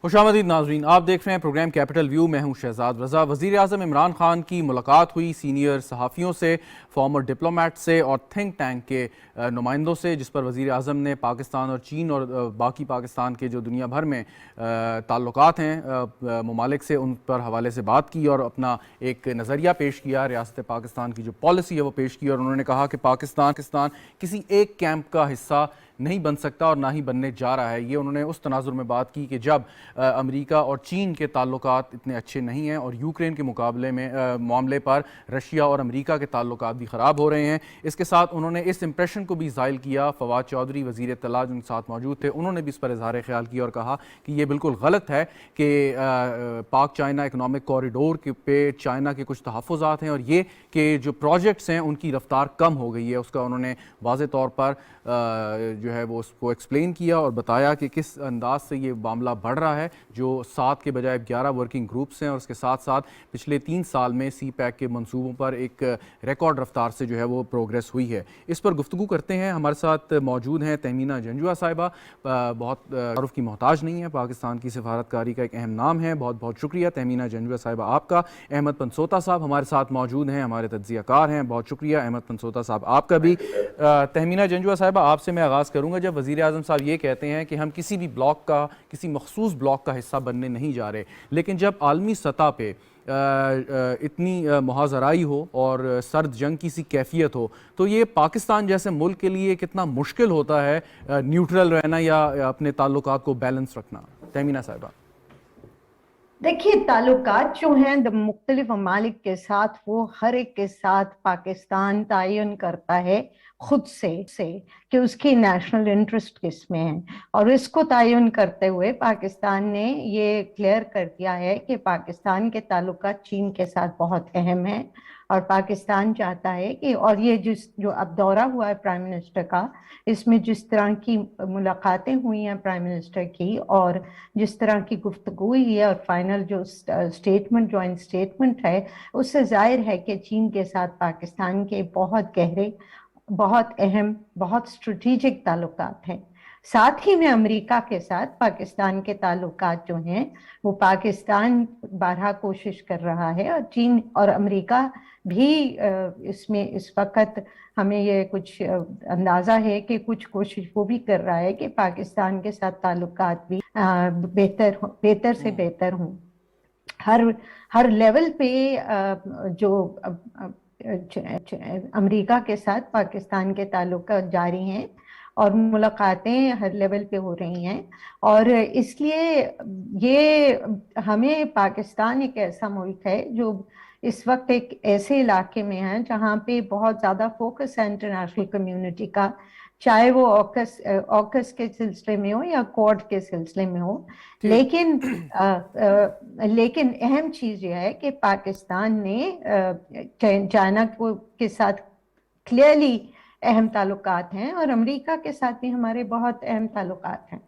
خوش آمدید ناظرین، آپ دیکھ رہے ہیں پروگرام کیپٹل ویو. میں ہوں شہزاد رضا. وزیر اعظم عمران خان کی ملاقات ہوئی سینئر صحافیوں سے، فارمر ڈپلومیٹ سے اور تھنک ٹینک کے نمائندوں سے، جس پر وزیر اعظم نے پاکستان اور چین اور باقی پاکستان کے جو دنیا بھر میں تعلقات ہیں ممالک سے، ان پر حوالے سے بات کی اور اپنا ایک نظریہ پیش کیا. ریاست پاکستان کی جو پالیسی ہے وہ پیش کی، اور انہوں نے کہا کہ پاکستان کسی ایک کیمپ کا حصہ نہیں بن سکتا اور نہ ہی بننے جا رہا ہے. یہ انہوں نے اس تناظر میں بات کی کہ جب امریکہ اور چین کے تعلقات اتنے اچھے نہیں ہیں اور یوکرین کے معاملے پر رشیا اور امریکہ کے تعلقات بھی خراب ہو رہے ہیں. اس کے ساتھ انہوں نے اس امپریشن کو بھی زائل کیا. فواد چودھری وزیر اطلاع جو ان کے ساتھ موجود تھے، انہوں نے بھی اس پر اظہار خیال کیا اور کہا کہ یہ بالکل غلط ہے کہ پاک چائنا اکنامک کوریڈور پہ چائنا کے کچھ تحفظات ہیں، اور یہ کہ جو پروجیکٹس ہیں ان کی رفتار کم ہو گئی ہے. اس کا انہوں نے واضح طور پر جو ہے وہ اس کو ایکسپلین کیا اور بتایا کہ کس انداز سے یہ معاملہ بڑھ رہا ہے، جو 7 کے بجائے 11 ورکنگ گروپس ہیں، اور اس کے ساتھ ساتھ پچھلے 3 سال میں سی پیک کے منصوبوں پر ایک ریکارڈ رفتار سے جو ہے وہ پروگریس ہوئی ہے. اس پر گفتگو کرتے ہیں. ہمارے ساتھ موجود ہیں تہمینہ جنجوعہ صاحبہ، بہت تعارف کی محتاج نہیں ہے، پاکستان کی سفارتکاری کا ایک اہم نام ہے. بہت بہت شکریہ تہمینہ جنجوعہ صاحبہ آپ کا. احمد پنسوتا صاحب ہمارے ساتھ موجود ہیں، ہمارے تجزیہ کار ہیں. بہت شکریہ احمد پنسوتا صاحب آپ کا بھی. تہمینہ جنجوعہ صاحبہ آپ سے میں آغاز کروں گا. جب وزیر اعظم صاحب یہ کہتے ہیں کہ ہم کسی بھی بلاک کا، کسی مخصوص بلاک کا حصہ بننے نہیں جا رہے، لیکن جب عالمی سطح پہ اتنی محاذرائی ہو اور سرد جنگ کی سی کیفیت ہو، تو یہ پاکستان جیسے ملک کے لیے کتنا مشکل ہوتا ہے نیوٹرل رہنا یا اپنے تعلقات کو بیلنس رکھنا. تہمینہ صاحبہ دیکھیے، تعلقات جو ہیں مختلف ممالک کے ساتھ، وہ ہر ایک کے ساتھ پاکستان تعین کرتا ہے خود سے کہ اس کی نیشنل انٹرسٹ کس میں ہے، اور اس کو تعین کرتے ہوئے پاکستان نے یہ کلیئر کر دیا ہے کہ پاکستان کے تعلقات چین کے ساتھ بہت اہم ہیں، اور پاکستان چاہتا ہے کہ، اور یہ جو اب دورہ ہوا ہے پرائم منسٹر کا، اس میں جس طرح کی ملاقاتیں ہوئی ہیں پرائم منسٹر کی اور جس طرح کی گفتگو ہوئی ہے، اور فائنل جو سٹیٹمنٹ، جوائنٹ سٹیٹمنٹ ہے، اس سے ظاہر ہے کہ چین کے ساتھ پاکستان کے بہت گہرے، بہت اہم، بہت اسٹریٹجک تعلقات ہیں. ساتھ ہی میں امریکہ کے ساتھ پاکستان کے تعلقات جو ہیں وہ پاکستان بارہا کوشش کر رہا ہے، اور چین اور امریکہ بھی اس میں اس وقت ہمیں یہ کچھ اندازہ ہے کہ کچھ کوشش وہ بھی کر رہا ہے کہ پاکستان کے ساتھ تعلقات بھی بہتر سے بہتر ہوں. ہر لیول پہ جو امریکہ کے ساتھ پاکستان کے تعلقات جاری ہیں اور ملاقاتیں ہر لیول پہ ہو رہی ہیں، اور اس لیے یہ ہمیں، پاکستان ایک ایسا ملک ہے جو اس وقت ایک ایسے علاقے میں ہے جہاں پہ بہت زیادہ فوکس ہے انٹرنیشنل کمیونٹی کا، چاہے وہ اوکس کے سلسلے میں ہو یا کوڈ کے سلسلے میں ہو. لیکن اہم چیز یہ ہے کہ پاکستان نے چائنا کے ساتھ کلیئرلی اہم تعلقات ہیں، اور امریکہ کے ساتھ بھی ہمارے بہت اہم تعلقات ہیں.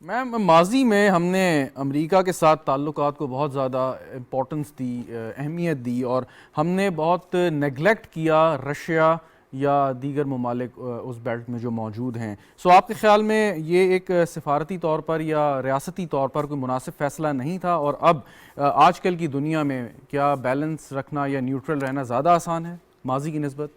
میم، ماضی میں ہم نے امریکہ کے ساتھ تعلقات کو بہت زیادہ امپورٹنس دی، اہمیت دی، اور ہم نے بہت نیگلیکٹ کیا رشیا یا دیگر ممالک اس بیلٹ میں جو موجود ہیں. سو آپ کے خیال میں یہ ایک سفارتی طور پر یا ریاستی طور پر کوئی مناسب فیصلہ نہیں تھا، اور اب آج کل کی دنیا میں کیا بیلنس رکھنا یا نیوٹرل رہنا زیادہ آسان ہے ماضی کی نسبت؟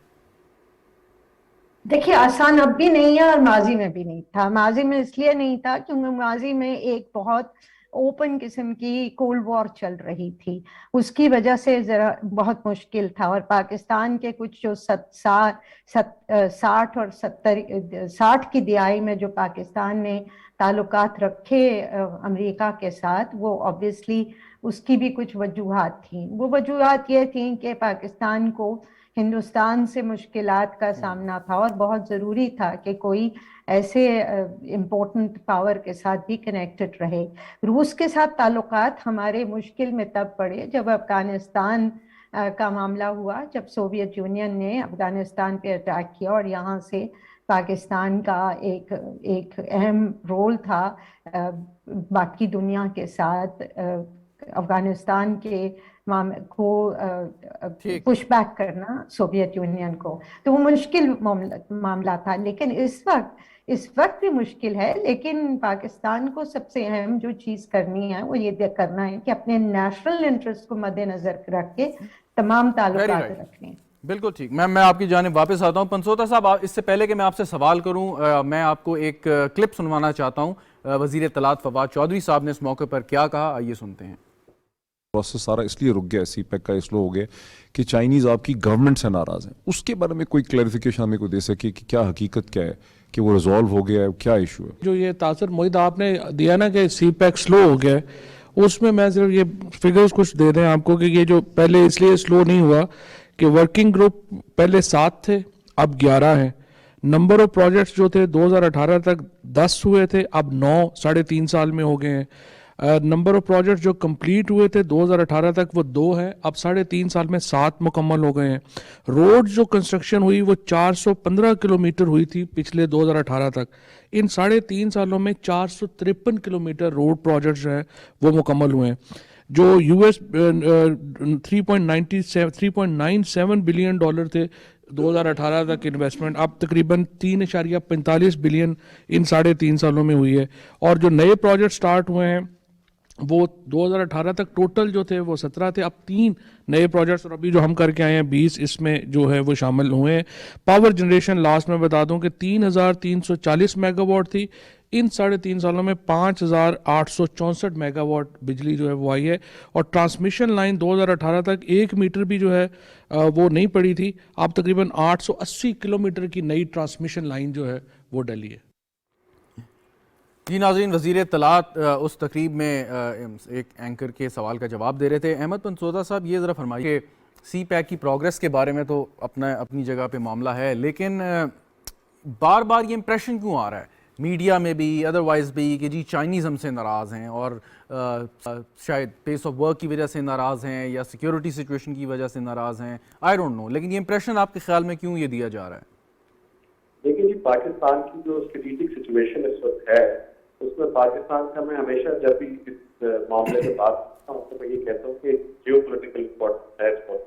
دیکھیے، آسان اب بھی نہیں ہے اور ماضی میں بھی نہیں تھا. ماضی میں اس لیے نہیں تھا کیونکہ ماضی میں ایک بہت اوپن قسم کی کولڈ وار چل رہی تھی، اس کی وجہ سے ذرا بہت مشکل تھا، اور پاکستان کے کچھ جو 60 اور 60 کی دہائی میں جو پاکستان نے تعلقات رکھے امریکہ کے ساتھ، وہ obviously اس کی بھی کچھ وجوہات تھیں. وہ وجوہات یہ تھیں کہ پاکستان کو ہندوستان سے مشکلات کا سامنا تھا، اور بہت ضروری تھا کہ کوئی ایسے امپورٹنٹ پاور کے ساتھ بھی کنیکٹڈ رہے. روس کے ساتھ تعلقات ہمارے مشکل میں تب پڑے جب افغانستان کا معاملہ ہوا، جب سوویت یونین نے افغانستان پہ اٹیک کیا، اور یہاں سے پاکستان کا ایک اہم رول تھا باقی دنیا کے ساتھ افغانستان کے کو پش بیک کرنا سوویت یونین کو. تو وہ مشکل معاملہ تھا. لیکن اس وقت اس وقت بھی مشکل ہے، لیکن پاکستان کو سب سے اہم جو چیز کرنی ہے وہ یہ کرنا ہے کہ اپنے نیشنل انٹرسٹ کو مد نظر رکھ کے تمام تعلقات رکھنے ہیں۔ بالکل ٹھیک، میں آپ کی جانب واپس آتا ہوں۔ پنسوتا صاحب، اس سے پہلے کہ میں آپ سے سوال کروں، میں آپ کو ایک کلپ سنوانا چاہتا ہوں۔ وزیر اطلاعات فواد چودھری صاحب نے اس موقع پر کیا کہا، آئیے سنتے ہیں۔ پروسیس سارا اس لیے رک گیا، سی پیک کا اس لیے ہو گیا کہ چائنیز آپ کی گورنمنٹ سے ناراض ہیں۔ اس کے بارے میں کوئی کلیریفیکیشن ہمیں کو دے سکے کہ کیا حقیقت کیا ہے، کہ وہ ریزالو ہو گیا ہے، کیا ایشو ہے؟ جو یہ تاثر معاہدہ آپ نے دیا نا کہ سی پیک سلو ہو گیا ہے، اس میں میں صرف یہ فگرز کچھ دے دیں آپ کو کہ یہ جو پہلے اس لیے سلو نہیں ہوا کہ ورکنگ گروپ پہلے 7 تھے، اب 11 ہیں۔ نمبر آف پروجیکٹس جو تھے 2018 تک 10 ہوئے تھے، اب 9 3.5 سال میں ہو گئے ہیں۔ نمبر آف پروجیکٹس جو کمپلیٹ ہوئے تھے 2018 تک وہ 2 ہیں، اب 3.5 سال میں 7 مکمل ہو گئے ہیں۔ روڈ جو کنسٹرکشن ہوئی وہ 415 کلومیٹر ہوئی تھی پچھلے 2018 تک، ان 3.5 سالوں میں 453 کلومیٹر روڈ پروجیکٹس جو ہیں وہ مکمل ہوئے ہیں۔ جو یو ایس 3.97 بلین ڈالر تھے 2018 تک انویسٹمنٹ، اب تقریباً 3.45 بلین ان 3.5 سالوں میں ہوئی ہے۔ اور جو نئے پروجیکٹ سٹارٹ ہوئے ہیں وہ 2018 تک ٹوٹل جو تھے وہ 17 تھے، اب 3 نئے پروجیکٹس اور ابھی جو ہم کر کے آئے ہیں 20 اس میں جو ہے وہ شامل ہوئے ہیں۔ پاور جنریشن لاسٹ میں بتا دوں کہ 3,340 میگا واٹ تھی، ان 3.5 سالوں میں 5,864 میگا واٹ بجلی جو ہے وہ آئی ہے۔ اور ٹرانسمیشن لائن 2018 تک 1 میٹر بھی جو ہے وہ نہیں پڑی تھی، اب تقریباً 880 کلومیٹر کی نئی ٹرانسمیشن لائن جو ہے وہ ڈلی ہے۔ جی ناظرین، وزیر اطلاعات اس تقریب میں ایک اینکر کے سوال کا جواب دے رہے تھے۔ احمد پنسوتا صاحب، یہ ذرا فرمائیے کہ سی پیک کی پروگریس کے بارے میں تو اپنی جگہ پہ معاملہ ہے، لیکن بار بار یہ امپریشن کیوں آ رہا ہے میڈیا میں بھی ادروائز بھی کہ جی چائنیز ہم سے ناراض ہیں، اور شاید پیس آف ورک کی وجہ سے ناراض ہیں یا سیکیورٹی سچویشن کی وجہ سے ناراض ہیں، آئی ڈونٹ نو، لیکن یہ امپریشن آپ کے خیال میں کیوں یہ دیا جا رہا ہے؟ دیکھیں جی، پاکستان کی جو اسٹریٹجک سچویشن اس وقت ہے اس میں پاکستان کا، میں ہمیشہ جب بھی اس معاملے میں بات کرتا ہوں تو میں یہ کہتا ہوں کہ جیو پولیٹیکل امپورٹنس ہے اس وقت،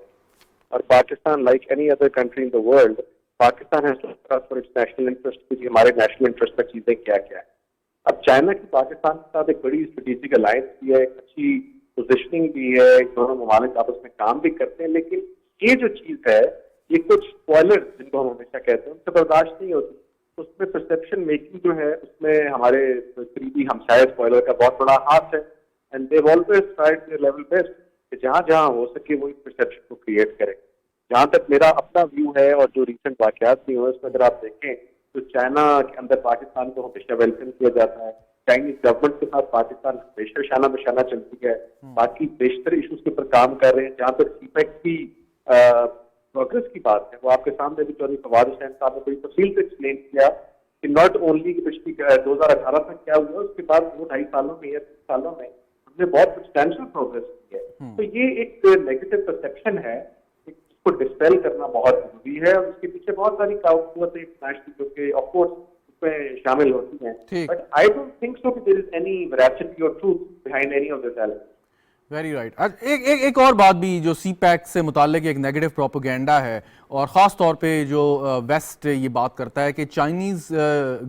اور Pakistan like any other country in the world, Pakistan ہے فار اٹس نیشنل انٹرسٹ کہ ہمارے نیشنل انٹرسٹ میں چیزیں کیا کیا ہے۔ اب چائنا کی پاکستان کے ساتھ ایک بڑی اسٹریٹجک الائنس بھی ہے، ایک اچھی پوزیشننگ بھی ہے، دونوں ممالک آپس میں کام بھی کرتے ہیں، لیکن یہ جو چیز ہے یہ کچھ اسپوائلر جن کو ہم ہمیشہ کہتے ہیں ان سے برداشت نہیں ہوتی۔ اس میں پرسیپشن میکنگ جو ہے اس میں ہمارے قریبی ہمسائے اسپوائلر کا بہت بڑا ہاتھ ہے، and they always tried their level best کہ جہاں جہاں ہو سکے وہ اس پرسیپشن کو کریٹ کرے۔ جہاں تک میرا اپنا ویو ہے اور جو ریسنٹ واقعات بھی ہوئے اس میں اگر آپ دیکھیں تو چائنا کے اندر پاکستان کو ہمیشہ ویلکم کیا جاتا ہے، چائنیز گورنمنٹ کے ساتھ پاکستان ہمیشہ شانہ بشانہ چلتی ہے، باقی بیشتر ایشوز کے اوپر کام کر رہے ہیں۔ جہاں تک سی پیک کی پروگرس کی بات ہے وہ آپ کے سامنے بھی چودھری فواد حسین صاحب نے بڑی تفصیل سے ایکسپلین کیا کہ ناٹ اونلی کہ پچھلی 2018 تک کیا ہوا، اس کے بعد 2-2.5 سالوں میں یا 3 سالوں میں ہم نے بہت سبسٹینشیل پروگرس کی ہے۔ تو یہ ایک نیگیٹو پرسیپشن ہے، اس کو ڈسپیل کرنا بہت ضروری ہے، اور اس کے پیچھے بہت ساری قوتیں انٹرنیشنل جو کہ آف کورس اس میں شامل ہوتی ہیں، but I don't think so کہ دیر از اینی ویراسٹی اور truth behind any of this element. Very right. ایک اور بات بھی جو سی پیک سے متعلق ایک نیگیٹو پروپیگنڈا ہے، اور خاص طور پہ جو ویسٹ یہ بات کرتا ہے کہ چائنیز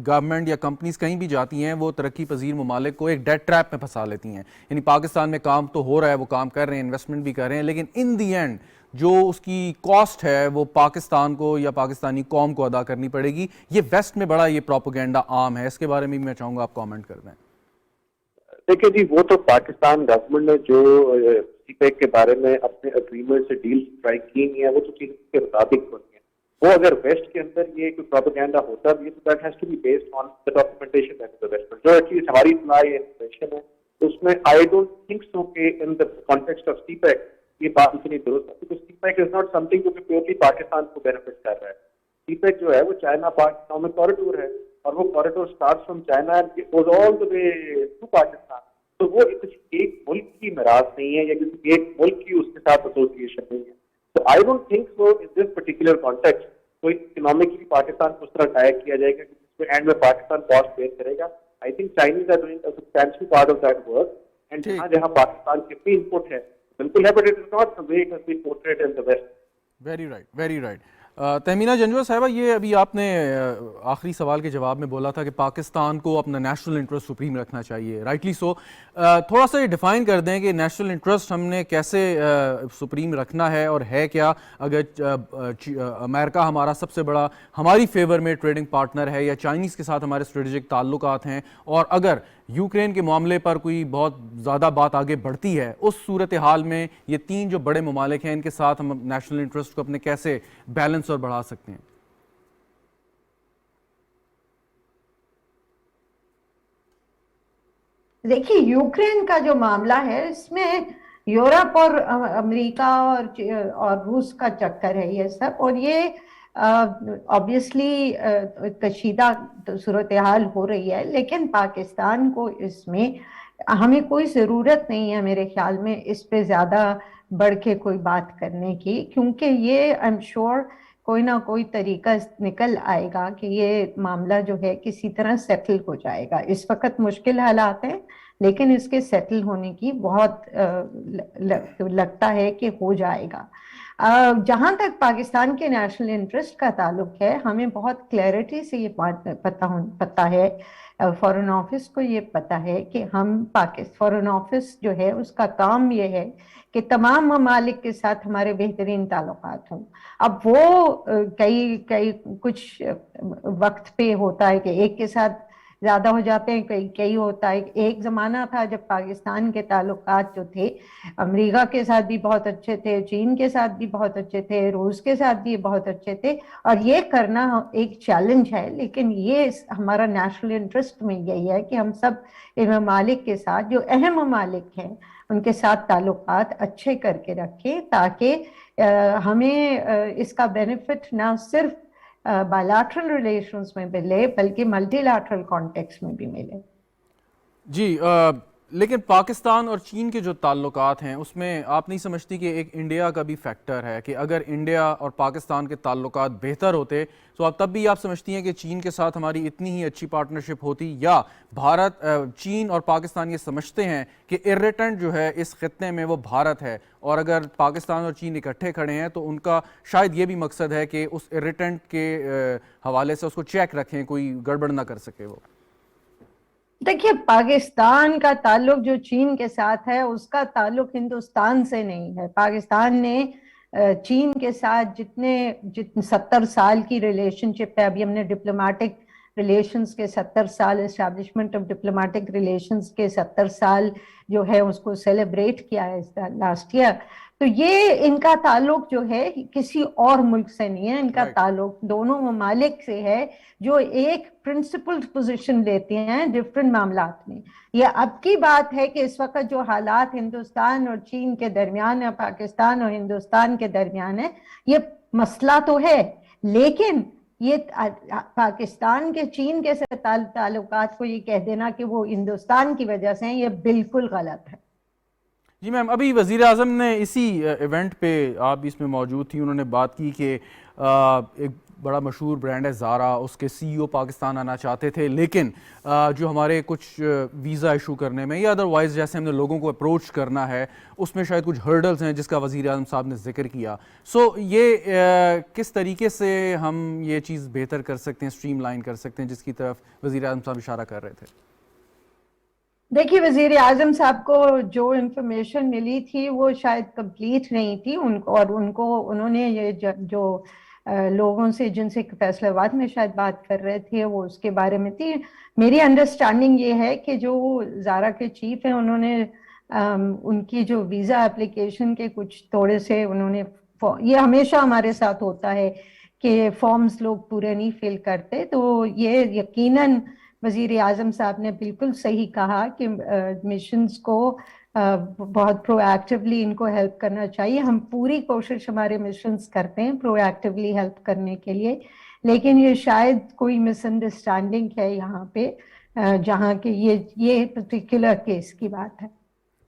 گورنمنٹ یا کمپنیز کہیں بھی جاتی ہیں وہ ترقی پذیر ممالک کو ایک ڈیڈ ٹریپ میں پھنسا لیتی ہیں، یعنی پاکستان میں کام تو ہو رہا ہے، وہ کام کر رہے ہیں، انویسٹمنٹ بھی کر رہے ہیں، لیکن ان دی اینڈ جو اس کی کاسٹ ہے وہ پاکستان کو یا پاکستانی قوم کو ادا کرنی پڑے گی۔ یہ ویسٹ میں بڑا یہ پروپیگنڈا عام ہے، اس کے بارے میں بھی میں چاہوں گا آپ کامنٹ کر دیں۔ دیکھیں جی، وہ تو پاکستان گورنمنٹ نے جو سی پیک کے بارے میں اپنے اگریمنٹ سے ڈیل اسٹرائک کی ہے وہ تو چیزوں کے مطابق ہوتی ہیں۔ وہ اگر ویسٹ کے اندر یہ کوئی پروپیگنڈا ہوتا بھی ہے تو that has to be based on the documentation that is west, جو ایٹ لیسٹ ہماری اطلاع یا انفارمیشن ہے اس میں آئی ڈونٹ تھنک سو کہ in the context of CPEC یہ بات اتنی درست ہے، کیونکہ CPEC is not something جو کہ پیورلی پاکستان کو بینیفٹ کر رہا ہے۔ سی پیک جو ہے وہ چائنا پاک اکنامک کوریڈور ہے، اور وہ corridor start from China and it goes all the way to Pakistan. تو وہ ایک ملک کی میراث نہیں ہے یا کسی ایک ملک کی اس کے ساتھ ایسوسیشن نہیں ہے۔ تو I don't think so in this particular context کوئی اکنامکلی پاکستان کو اس طرح ٹیگ کیا جائے گا کہ جس میں اینڈ میں پاکستان کاسٹ بیئر کرے گا۔ I think Chinese are doing a substantial part of that work, and جہاں جہاں پاکستان کی اپنی انپٹ ہے بالکل ہے، but it is not the way it has been portrayed in the West. Very right, very right. Tahmina Janjua صاحبہ، یہ ابھی آپ نے آخری سوال کے جواب میں بولا تھا کہ پاکستان کو اپنا نیشنل انٹرسٹ سپریم رکھنا چاہیے، رائٹلی سو. تھوڑا سا یہ ڈیفائن کر دیں کہ نیشنل انٹرسٹ ہم نے کیسے سپریم رکھنا ہے اور ہے کیا. اگر امریکہ ہمارا سب سے بڑا ہماری فیور میں ٹریڈنگ پارٹنر ہے، یا چائنیز کے ساتھ ہمارے اسٹریٹجک تعلقات ہیں، اور اگر یوکرین کے معاملے پر کوئی بہت زیادہ بات آگے بڑھتی ہے، اس صورتحال میں یہ تین جو بڑے ممالک ہیں ان کے ساتھ ہم نیشنل انٹرسٹ کو اپنے کیسے بیلنس اور بڑھا سکتے ہیں؟ دیکھیے، یوکرین کا جو معاملہ ہے اس میں یورپ اور امریکہ اور روس کا چکر ہے یہ سب، اور یہ obviously کشیدہ صورتحال ہو رہی ہے، لیکن پاکستان کو اس میں ہمیں کوئی ضرورت نہیں ہے میرے خیال میں اس پہ زیادہ بڑھ کے کوئی بات کرنے کی، کیونکہ یہ I'm sure کوئی نہ کوئی طریقہ نکل آئے گا کہ یہ معاملہ جو ہے کسی طرح سیٹل ہو جائے گا. اس وقت مشکل حالات ہیں، لیکن اس کے سیٹل ہونے کی بہت لگتا ہے کہ ہو جائے گا. جہاں تک پاکستان کے نیشنل انٹرسٹ کا تعلق ہے، ہمیں بہت کلیئرٹی سے یہ پتہ ہے، فارن آفس کو یہ پتہ ہے کہ ہم فارن آفس جو ہے اس کا کام یہ ہے کہ تمام ممالک کے ساتھ ہمارے بہترین تعلقات ہوں. اب وہ کئی کچھ وقت پہ ہوتا ہے کہ ایک کے ساتھ زیادہ ہو جاتے ہیں، کئی ہوتا ہے. ایک زمانہ تھا جب پاکستان کے تعلقات جو تھے امریکہ کے ساتھ بھی بہت اچھے تھے، چین کے ساتھ بھی بہت اچھے تھے، روس کے ساتھ بھی بہت اچھے تھے، اور یہ کرنا ایک چیلنج ہے. لیکن یہ ہمارا نیشنل انٹرسٹ میں یہی ہے کہ ہم سب ان ممالک کے ساتھ، جو اہم ممالک ہیں، ان کے ساتھ تعلقات اچھے کر کے رکھیں، تاکہ ہمیں اس کا بینیفٹ نہ صرف بائیلیٹرل ریلیشنز میں ملے بلکہ ملٹی لیٹرل کانٹیکس میں بھی ملے. جی، لیکن پاکستان اور چین کے جو تعلقات ہیں اس میں آپ نہیں سمجھتی کہ ایک انڈیا کا بھی فیکٹر ہے، کہ اگر انڈیا اور پاکستان کے تعلقات بہتر ہوتے تو اب تب بھی آپ سمجھتی ہیں کہ چین کے ساتھ ہماری اتنی ہی اچھی پارٹنرشپ ہوتی، یا چین اور پاکستان یہ سمجھتے ہیں کہ irritant جو ہے اس خطے میں وہ بھارت ہے، اور اگر پاکستان اور چین اکٹھے کھڑے ہیں تو ان کا شاید یہ بھی مقصد ہے کہ اس irritant کے حوالے سے اس کو چیک رکھیں، کوئی گڑبڑ نہ کر سکے وہ؟ دیکھیے، پاکستان کا تعلق جو چین کے ساتھ ہے اس کا تعلق ہندوستان سے نہیں ہے. پاکستان نے چین کے ساتھ جتنے 70 سال کی ریلیشن شپ ہے، ابھی ہم نے ڈپلومیٹک ریلیشنز کے 70 سال، اسٹیبلشمنٹ آف ڈپلومیٹک ریلیشنز کے 70 سال جو ہے اس کو سیلیبریٹ کیا ہے لاسٹ ایئر. تو یہ ان کا تعلق جو ہے کسی اور ملک سے نہیں ہے، ان کا تعلق دونوں ممالک سے ہے جو ایک پرنسپل پوزیشن لیتے ہیں ڈفرنٹ معاملات میں. یہ اب کی بات ہے کہ اس وقت جو حالات ہندوستان اور چین کے درمیان ہے، پاکستان اور ہندوستان کے درمیان ہے، یہ مسئلہ تو ہے، لیکن یہ پاکستان کے چین کے تعلقات کو یہ کہہ دینا کہ وہ ہندوستان کی وجہ سے ہیں، یہ بالکل غلط ہے. جی میم، ابھی وزیر اعظم نے اسی ایونٹ پہ، آپ بھی اس میں موجود تھی، انہوں نے بات کی کہ ایک بڑا مشہور برانڈ ہے زارا، اس کے سی ای او پاکستان آنا چاہتے تھے، لیکن جو ہمارے کچھ ویزا ایشو کرنے میں یا ادروائز جیسے ہم نے لوگوں کو اپروچ کرنا ہے اس میں شاید کچھ ہرڈلز ہیں جس کا وزیر اعظم صاحب نے ذکر کیا. سو یہ کس طریقے سے ہم یہ چیز بہتر کر سکتے ہیں، اسٹریم لائن کر سکتے ہیں، جس کی طرف وزیر اعظم صاحب اشارہ کر رہے تھے؟ دیکھیے، وزیر اعظم صاحب کو جو انفارمیشن ملی تھی وہ شاید کمپلیٹ نہیں تھی، انہوں نے یہ جو لوگوں سے جن سے فیصلہ آباد میں شاید بات کر رہے تھے وہ اس کے بارے میں تھی. میری انڈرسٹینڈنگ یہ ہے کہ جو زارا کے چیف ہیں انہوں نے ان کی جو ویزا اپلیکیشن کے کچھ تھوڑے سے انہوں نے، یہ ہمیشہ ہمارے ساتھ ہوتا ہے کہ فارمز لوگ پورے نہیں فل کرتے، تو یہ یقیناً وزیر اعظم صاحب نے بالکل صحیح کہا کہ مشنز کو بہت پرو ایکٹیولی ان کو ہیلپ کرنا چاہیے. ہم پوری کوشش ہمارے مشنز کرتے ہیں پرو ایکٹیولی ہیلپ کرنے کے لیے، لیکن یہ شاید کوئی مس انڈرسٹینڈنگ ہے یہاں پہ، جہاں کہ یہ پرٹیکولر کیس کی بات ہے.